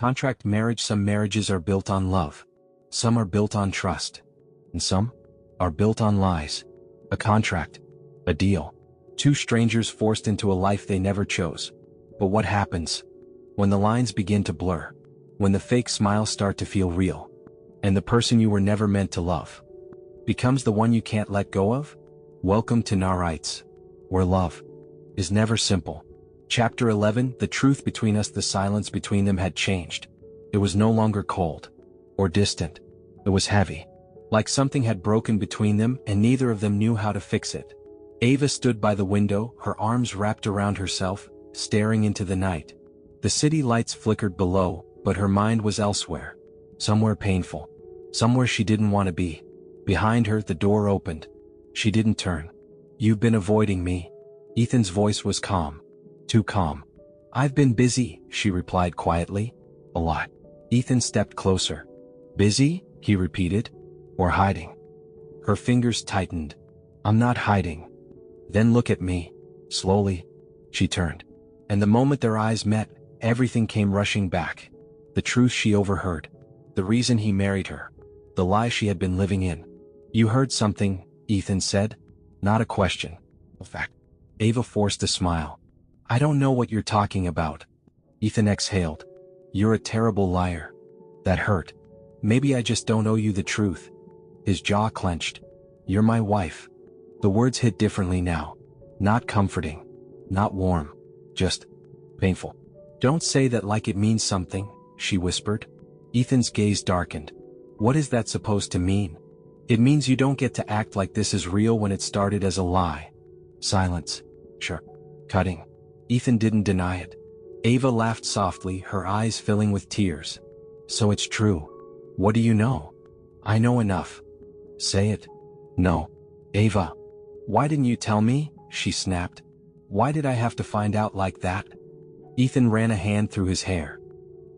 Contract marriage. Some marriages are built on love. Some are built on trust. And some are built on lies. A contract. A deal. Two strangers forced into a life they never chose. But what happens when the lines begin to blur? When the fake smiles start to feel real? And the person you were never meant to love becomes the one you can't let go of? Welcome to Narites, where love is never simple. Chapter 11. The truth between us. The silence between them had changed. It was no longer cold or distant. It was heavy. Like something had broken between them and neither of them knew how to fix it. Ava stood by the window, her arms wrapped around herself, staring into the night. The city lights flickered below, but her mind was elsewhere. Somewhere painful. Somewhere she didn't want to be. Behind her, the door opened. She didn't turn. "You've been avoiding me." Ethan's voice was calm. Too calm. "I've been busy," she replied quietly. "A lot." Ethan stepped closer. "Busy?" he repeated. "Or hiding?" Her fingers tightened. "I'm not hiding." "Then look at me." Slowly, she turned. And the moment their eyes met, everything came rushing back. The truth she overheard. The reason he married her. The lie she had been living in. "You heard something," Ethan said. Not a question. A fact. Ava forced a smile. "I don't know what you're talking about." Ethan exhaled. "You're a terrible liar." That hurt. "Maybe I just don't owe you the truth." His jaw clenched. "You're my wife." The words hit differently now. Not comforting. Not warm. Just painful. "Don't say that like it means something," she whispered. Ethan's gaze darkened. "What is that supposed to mean?" "It means you don't get to act like this is real when it started as a lie." Silence. Sure. Cutting. Ethan didn't deny it. Ava laughed softly, her eyes filling with tears. "So it's true. What do you know?" "I know enough." "Say it." "No." "Ava. Why didn't you tell me?" she snapped. "Why did I have to find out like that?" Ethan ran a hand through his hair.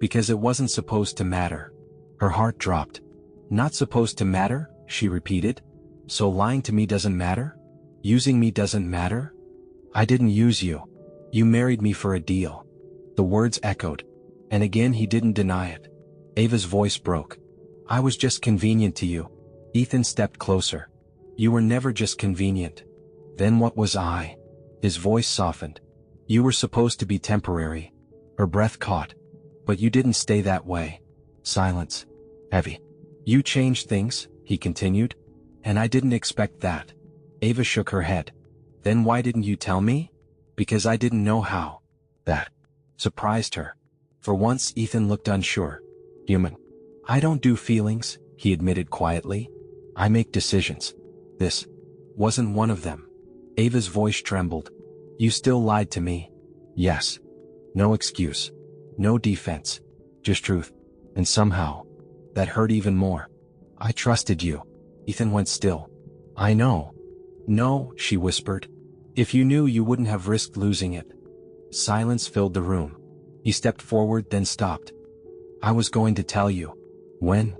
"Because it wasn't supposed to matter." Her heart dropped. "Not supposed to matter?" she repeated. "So lying to me doesn't matter? Using me doesn't matter?" "I didn't use you. You married me for a deal." The words echoed. And again he didn't deny it. Ava's voice broke. "I was just convenient to you." Ethan stepped closer. "You were never just convenient." "Then what was I?" His voice softened. "You were supposed to be temporary." Her breath caught. "But you didn't stay that way." Silence. Heavy. "You changed things," he continued. "And I didn't expect that." Ava shook her head. "Then why didn't you tell me?" "Because I didn't know how." That surprised her. For once Ethan looked unsure. Human. "I don't do feelings," he admitted quietly. "I make decisions. This wasn't one of them." Ava's voice trembled. "You still lied to me." "Yes." No excuse. No defense. Just truth. And somehow, that hurt even more. "I trusted you." Ethan went still. "I know." "No," she whispered. "If you knew, you wouldn't have risked losing it." Silence filled the room. He stepped forward, then stopped. "I was going to tell you." "When?"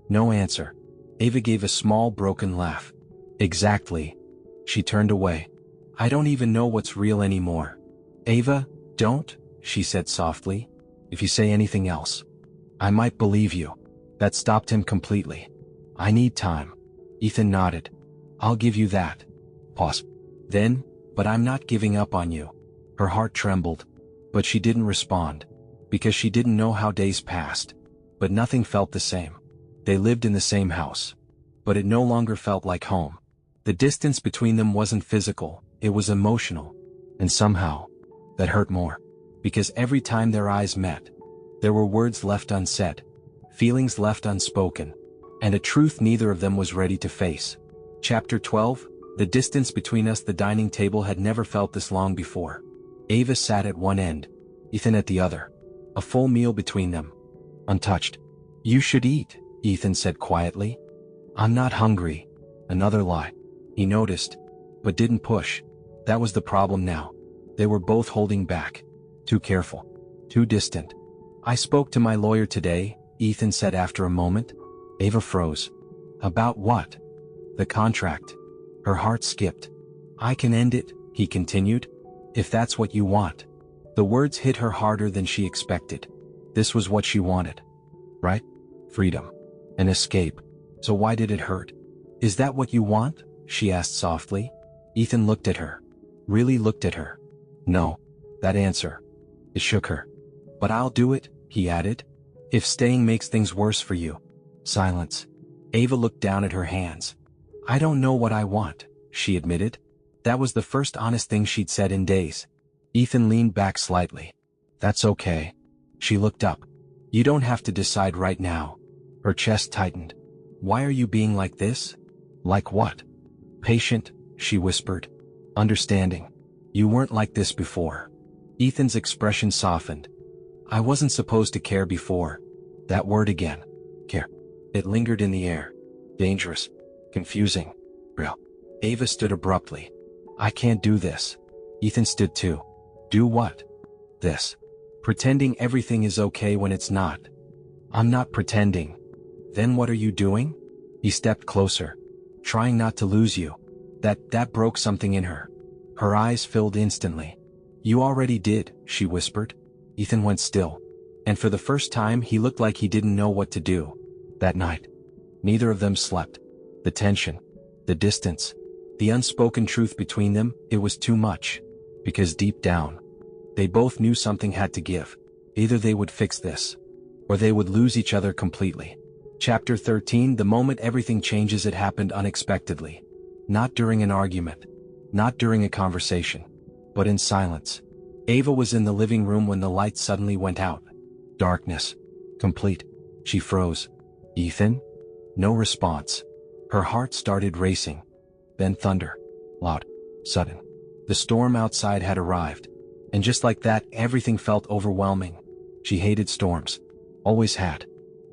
No answer. Ava gave a small broken laugh. "Exactly." She turned away. "I don't even know what's real anymore." "Ava, don't," she said softly. "If you say anything else, I might believe you." That stopped him completely. "I need time." Ethan nodded. "I'll give you that." Pause. Then, "But I'm not giving up on you." Her heart trembled. But she didn't respond. Because she didn't know how days passed. But nothing felt the same. They lived in the same house. But it no longer felt like home. The distance between them wasn't physical, it was emotional. And somehow, that hurt more. Because every time their eyes met, there were words left unsaid. Feelings left unspoken. And a truth neither of them was ready to face. Chapter 12. The distance between us. The dining table had never felt this long before. Ava sat at one end, Ethan at the other. A full meal between them. Untouched. "You should eat," Ethan said quietly. "I'm not hungry." Another lie. He noticed, but didn't push. That was the problem now. They were both holding back. Too careful. Too distant. "I spoke to my lawyer today," Ethan said after a moment. Ava froze. "About what?" "The contract." Her heart skipped. "I can end it," he continued. "If that's what you want." The words hit her harder than she expected. This was what she wanted. Right? Freedom. An escape. So why did it hurt? Is that what you want? She asked softly. Ethan looked at her. Really looked at her. No. That answer. It shook her. But I'll do it, he added. If staying makes things worse for you. Silence. Ava looked down at her hands. I don't know what I want, she admitted. That was the first honest thing she'd said in days. Ethan leaned back slightly. That's okay. She looked up. You don't have to decide right now. Her chest tightened. Why are you being like this? Like what? Patient, she whispered. Understanding. You weren't like this before. Ethan's expression softened. I wasn't supposed to care before. That word again. Care. It lingered in the air. Dangerous. Confusing. Real. Ava stood abruptly. I can't do this. Ethan stood too. Do what? This. Pretending everything is okay when it's not. I'm not pretending. Then what are you doing? He stepped closer. Trying not to lose you. That broke something in her. Her eyes filled instantly. You already did, she whispered. Ethan went still. And for the first time he looked like he didn't know what to do. That night. Neither of them slept. The tension. The distance. The unspoken truth between them, it was too much. Because deep down, they both knew something had to give. Either they would fix this, or they would lose each other completely. Chapter 13. The moment everything changes, it happened unexpectedly. Not during an argument. Not during a conversation. But in silence. Ava was in the living room when the lights suddenly went out. Darkness. Complete. She froze. Ethan? No response. Her heart started racing. Then thunder. Loud. Sudden. The storm outside had arrived. And just like that, everything felt overwhelming. She hated storms. Always had.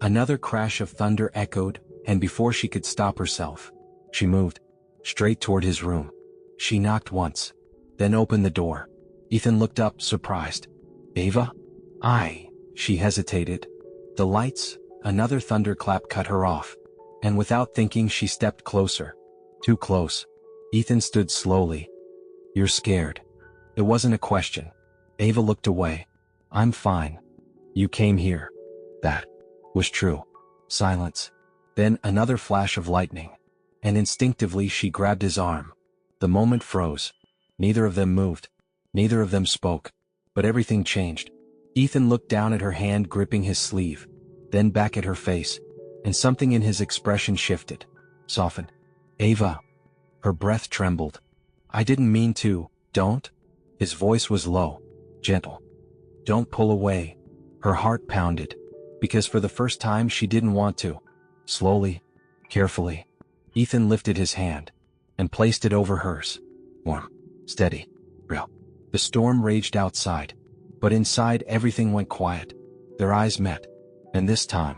Another crash of thunder echoed, and before she could stop herself, she moved. Straight toward his room. She knocked once. Then opened the door. Ethan looked up, surprised. Ava? She hesitated. The lights, another thunderclap cut her off. And without thinking she stepped closer. Too close. Ethan stood slowly. You're scared. It wasn't a question. Ava looked away. I'm fine. You came here. That was true. Silence. Then another flash of lightning. And instinctively she grabbed his arm. The moment froze. Neither of them moved. Neither of them spoke. But everything changed. Ethan looked down at her hand gripping his sleeve. Then back at her face. And something in his expression shifted. Softened. Ava. Her breath trembled. I didn't mean to, don't? His voice was low. Gentle. Don't pull away. Her heart pounded. Because for the first time she didn't want to. Slowly. Carefully. Ethan lifted his hand. And placed it over hers. Warm. Steady. Real. The storm raged outside. But inside everything went quiet. Their eyes met. And this time,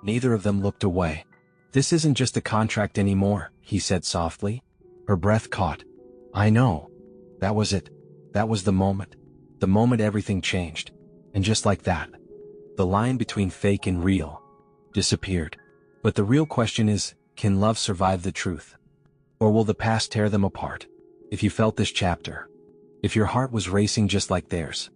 neither of them looked away. This isn't just a contract anymore, he said softly. Her breath caught. I know. That was it. That was the moment. The moment everything changed. And just like that, the line between fake and real disappeared. But the real question is, can love survive the truth? Or will the past tear them apart? If you felt this chapter, if your heart was racing just like theirs,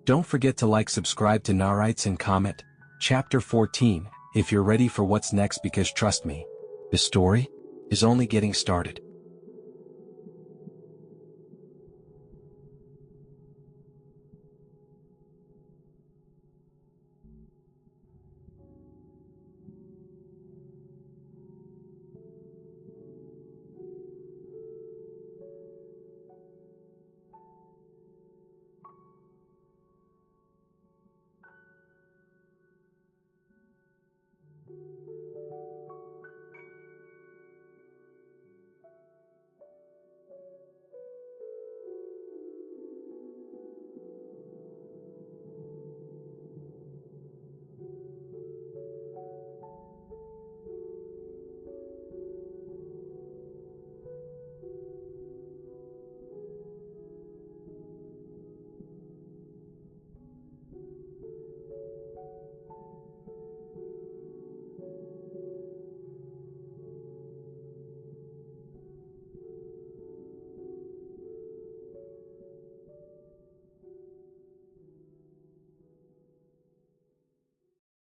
don't forget to like, subscribe to Narites, and comment. Chapter 14, if you're ready for what's next, because trust me, this story is only getting started.